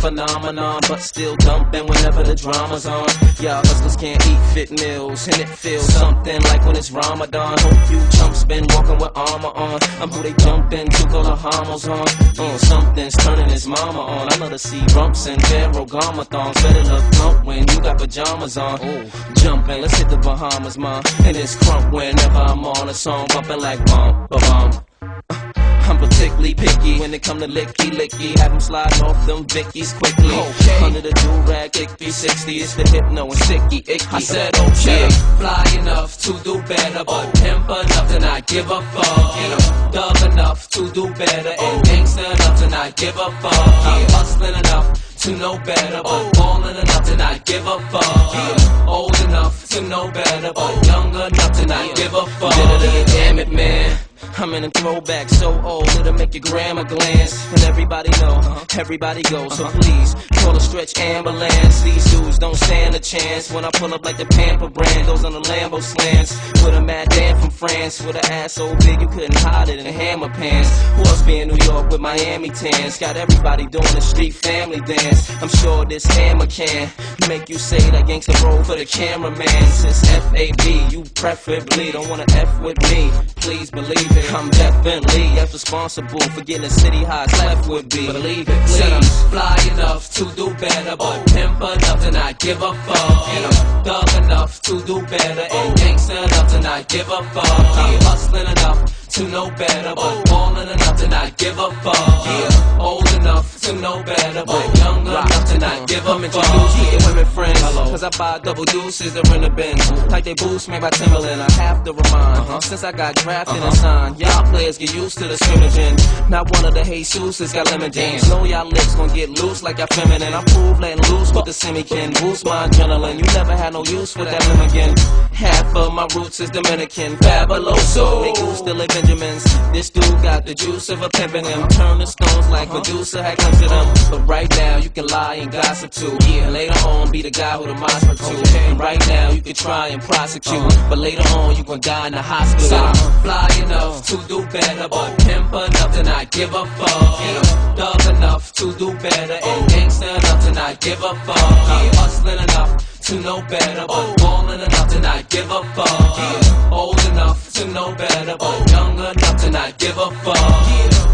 phenomenon, but still dumping whenever the drama's on. Y'all hustlers can't eat fit meals, and it feels something like when it's Ramadan. Hope you chumps been walking with armor on. I'm who they jump into, call the homos on. Something's turning his mama on. I love to see rumps and Pharaoh Garmathons. Better look plump when you got pajamas on. Jumping, let's hit the Bahamas, ma. And it's crump whenever I'm on a song, bumping like bum, ba-bum. I'm particularly picky when it come to licky. Have them sliding off them Vickies quickly. Under the do-rag, icky 60, it's the hypno and sticky, icky. I said okay, fly enough to do better, but pimp enough to not give a fuck. Thug enough to do better, and gangster enough to not give a fuck. Hustling enough to know better, but ballin' enough to not give a fuck. Old enough to know better, but young enough to not give a fuck. Damn it, man. I'm in a throwback so old it'll make your grandma glance. And everybody know, everybody goes. So please, call a stretch ambulance. These dudes don't stand a chance when I pull up like the Pamper brand. Those on the Lambo slants with a mad Dan from France, with an ass so big you couldn't hide it in hammer pants. Who else be in New York with Miami tans? Got everybody doing the street family dance. I'm sure this hammer can make you say that gangsta roll for the cameraman. Since F-A-B, you preferably don't wanna F with me. Please believe it, I'm definitely as responsible for getting the city high as left would be. Believe it, please. Fly enough to do better, but pimp enough to not give a fuck. Thug enough to do better, and gangster enough to not give a fuck. Hustling enough to know better, but ballin' enough to not give a fuck. Old enough to know better, but young enough to not give a fuck. Introduce me to women friends, cause I buy double deuces, they're in the Benz. Like they boost made by Timberland, I have to remind. Since I got drafted and signed, y'all players get used to the scrimmaging. Not one of the Jesus's got lemon jams. Know y'all lips gon' get loose like y'all feminine. I prove letting loose with the semi-kin. Boost my adrenaline, you never had no use for that again. Half of my roots is Dominican, fabuloso. They do still live Benjamins. This dude got the juice of a pimpin' him. Turn the stones like Medusa had come to them. But right now you can lie and gossip too. And later on be the guy who the moms for too. And right now you can try and prosecute, but later on you gon' die in the hospital. Fly enough to do better, but pimp enough to not give a fuck. Thug enough to do better, and gangster enough to not give a fuck. Hustling enough to know better, but ballin' enough to not give a fuck. Old enough to know better, but young enough to not give a fuck.